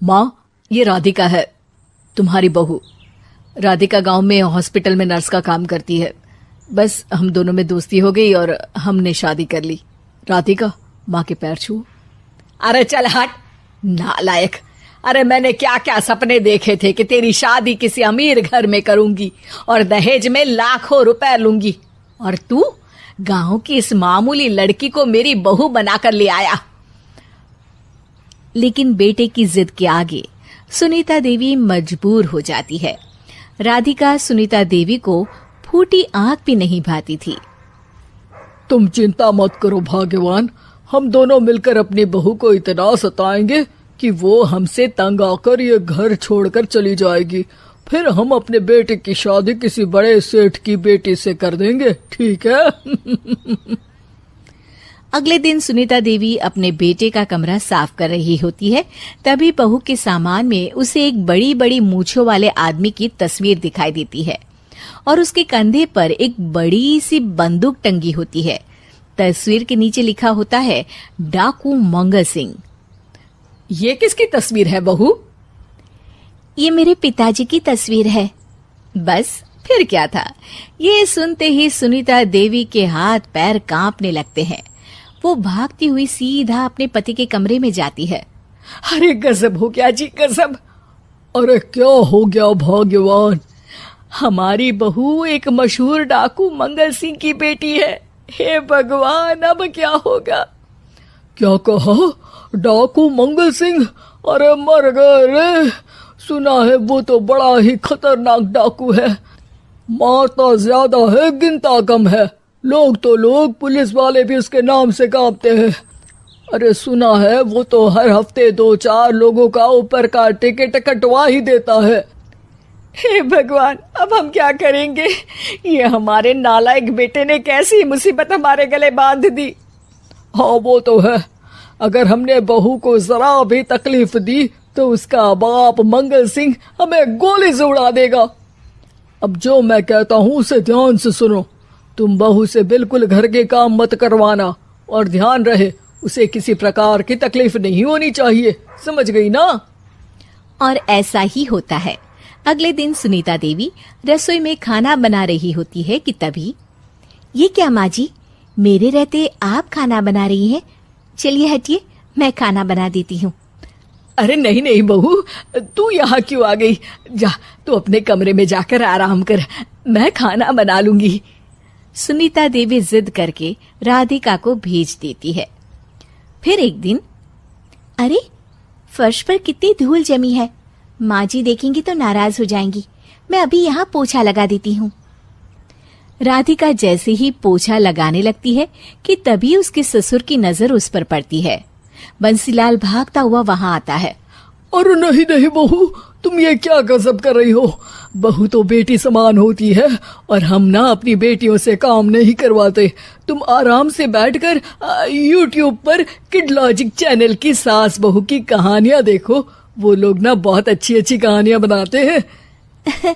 माँ, ये राधिका है, तुम्हारी बहू। राधिका गांव में हॉस्पिटल में नर्स का काम करती है। बस हम दोनों में दोस्ती हो गई और हमने शादी कर ली। राधिका, माँ के पैर छू। अरे चल हट नालायक। अरे मैंने क्या क्या सपने देखे थे कि तेरी शादी किसी अमीर घर में करूंगी और दहेज में लाखों रुपए लूंगी, और तू गांव की इस मामूली लड़की को मेरी बहू बनाकर ले आया। लेकिन बेटे की जिद के आगे सुनीता देवी मजबूर हो जाती है। राधिका सुनीता देवी को फूटी आंख भी नहीं भाती थी। तुम चिंता मत करो भाग्यवान, हम दोनों मिलकर अपनी बहू को इतना सताएंगे कि वो हमसे तंग आकर ये घर छोड़कर चली जाएगी। फिर हम अपने बेटे की शादी किसी बड़े सेठ की बेटी से कर देंगे, ठीक है? अगले दिन सुनीता देवी अपने बेटे का कमरा साफ कर रही होती है। तभी बहू के सामान में उसे एक बड़ी बड़ी मूंछों वाले आदमी की तस्वीर दिखाई देती है और उसके कंधे पर एक बड़ी सी बंदूक टंगी होती है। तस्वीर के नीचे लिखा होता है डाकू मंगल सिंह। ये किसकी तस्वीर है बहू? ये मेरे पिताजी की तस्वीर है। बस फिर क्या था। ये सुनते ही सुनीता देवी के हाथ पैर कांपने लगते हैं। वो भागती हुई सीधा अपने पति के कमरे में जाती है। अरे गजब हो गया जी, गजब। अरे क्या हो गया भाग्यवान? हमारी बहू एक मशहूर डाकू मंगल सिंह की बेटी है। हे भगवान, अब क्या होगा? क्या कहा? डाकू मंगल सिंह? अरे मर गए रे। सुना है वो तो बड़ा ही खतरनाक डाकू है, मारता ज्यादा है गिनता कम है। लोग पुलिस वाले भी उसके नाम से कांपते हैं। अरे सुना है वो तो हर हफ्ते 2-4 लोगों का ऊपर का टिकट कटवा ही देता है। हे भगवान, अब हम क्या करेंगे? ये हमारे नालायक बेटे ने कैसी मुसीबत हमारे गले बांध दी। हाँ वो तो है, अगर हमने बहू को जरा भी तकलीफ दी तो उसका बाप मंगल सिंह हमें गोली से उड़ा देगा। अब जो मैं कहता हूँ उसे ध्यान से सुनो। तुम बहू से बिल्कुल घर के काम मत करवाना, और ध्यान रहे उसे किसी प्रकार की तकलीफ नहीं होनी चाहिए, समझ गई ना? और ऐसा ही होता है। अगले दिन सुनीता देवी रसोई में खाना बना रही होती है कि तभी, ये क्या माँ जी, मेरे रहते आप खाना बना रही हैं? चलिए हटिए, मैं खाना बना देती हूँ। अरे नहीं नहीं बहू, तू यहाँ क्यों आ गई? जा, तू अपने कमरे में जाकर आराम कर, मैं खाना बना लूंगी। सुनीता देवी जिद करके राधिका को भेज देती है। फिर एक दिन, अरे फर्श पर कितनी धूल जमी है, माँ जी देखेंगी तो नाराज हो जाएंगी, मैं अभी यहाँ पोछा लगा देती हूँ। राधिका जैसे ही पोछा लगाने लगती है कि तभी उसके ससुर की नजर उस पर पड़ती है। बंसीलाल भागता हुआ वहां आता है। अरे नहीं नहीं बहू, तुम ये क्या गजब कर रही हो? बहू तो बेटी समान होती है और हम ना अपनी बेटियों से काम नहीं करवाते। तुम आराम से बैठकर YouTube पर किड लॉजिक चैनल की सास बहू की कहानियां देखो। वो लोग ना बहुत अच्छी अच्छी कहानियां बनाते हैं।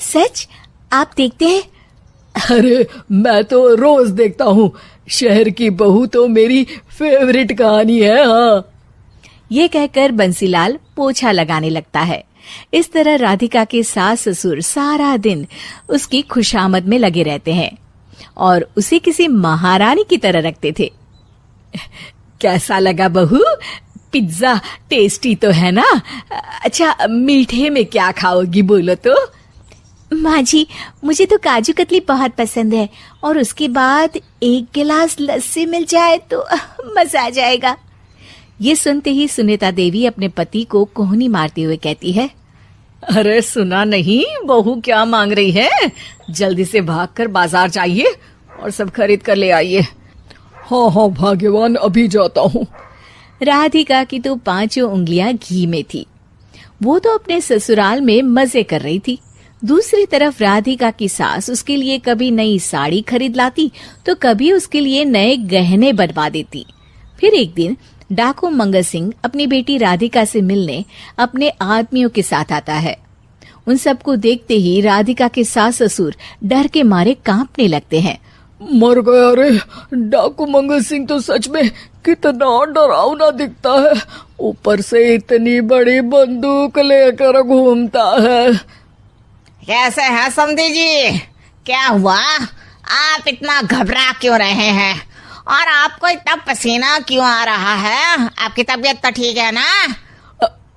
सच? आप देखते हैं? अरे मैं तो रोज देखता हूँ। शहर की बहू तो मेरी फेवरेट कहानी है। हाँ, ये कहकर बंसीलाल पोछा लगाने लगता है। इस तरह राधिका के सास ससुर सारा दिन उसकी खुशामद में लगे रहते हैं और उसे किसी महारानी की तरह रखते थे। कैसा लगा बहू? पिज्जा टेस्टी तो है ना? अच्छा, मीठे में क्या खाओगी बोलो तो? माँ जी, मुझे तो काजू कतली बहुत पसंद है और उसके बाद 1 गिलास लस्सी मिल जाए तो मजा आ जाएगा। ये सुनते ही सुनीता देवी अपने पति को कोहनी मारते हुए कहती है, अरे सुना नहीं, बहू क्या मांग रही है? जल्दी से भागकर बाजार जाइए और सब खरीद कर ले आइए। हाँ हाँ भाग्यवान, अभी जाता हूँ। राधिका की तो 5 उंगलियां घी में थी। वो तो अपने ससुराल में मजे कर रही थी। दूसरी तरफ राधिका की सास उसके लिए कभी नई साड़ी खरीद लाती तो कभी उसके लिए नए गहने बनवा देती। फिर एक दिन डाकू मंगल सिंह अपनी बेटी राधिका से मिलने अपने आदमियों के साथ आता है। उन सबको देखते ही राधिका के सास ससुर डर के मारे कांपने लगते हैं। मर गया रे। डाकू मंगल सिंह तो सच में कितना डरावना दिखता है, ऊपर से इतनी बड़ी बंदूक लेकर घूमता है। कैसे हैं समधी जी? क्या हुआ? आप इतना घबरा क्यों रहे हैं? और आपको इतना पसीना क्यों आ रहा है? आपकी तबीयत तो ठीक है ना?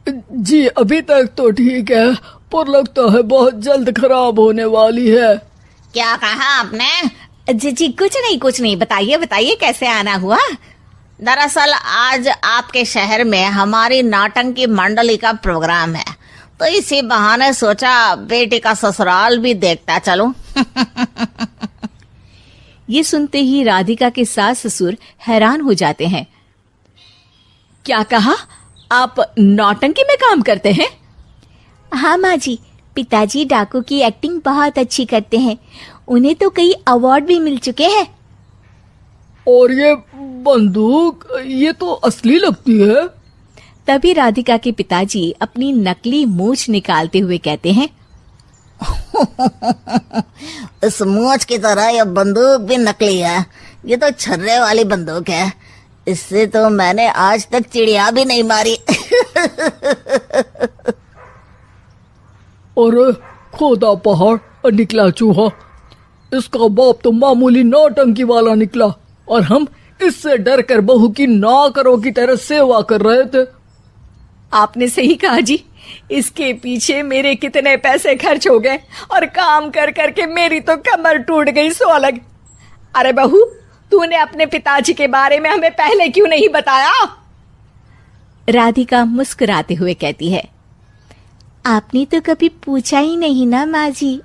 जी अभी तक तो ठीक है, पर लगता है बहुत जल्द खराब होने वाली है। क्या कहा आपने? जी कुछ नहीं, बताइए बताइए कैसे आना हुआ। दरअसल आज आपके शहर में हमारी नाटंकी मंडली का प्रोग्राम है, तो इसी बहाने सोचा बेटी का ससुराल भी देखता चलूं। ये सुनते ही राधिका के सास ससुर हैरान हो जाते हैं। क्या कहा? आप नौटंकी में काम करते हैं? हाँ माँ जी, पिताजी डाकू की एक्टिंग बहुत अच्छी करते हैं, उन्हें तो कई अवार्ड भी मिल चुके हैं। और ये बंदूक, ये तो असली लगती है। तभी राधिका के पिताजी अपनी नकली मूंछ निकालते हुए कहते हैं, इस मूंछ की तरह यह बंदूक भी नकली है। ये तो छर्रे वाली बंदूक है, इससे तो मैंने आज तक चिड़िया भी नहीं मारी। और खोदा पहाड़ निकला चूहा। इसका बाप तो मामूली नौटंकी वाला निकला, और हम इससे डर कर बहू की नौकरों की तरह सेवा कर रहे थे। आपने सही कहा जी, इसके पीछे मेरे कितने पैसे खर्च हो गए, और काम कर करके मेरी तो कमर टूट गई सो अलग। अरे बहू, तूने अपने पिताजी के बारे में हमें पहले क्यों नहीं बताया? राधिका मुस्कुराते हुए कहती है, आपने तो कभी पूछा ही नहीं ना माँ जी।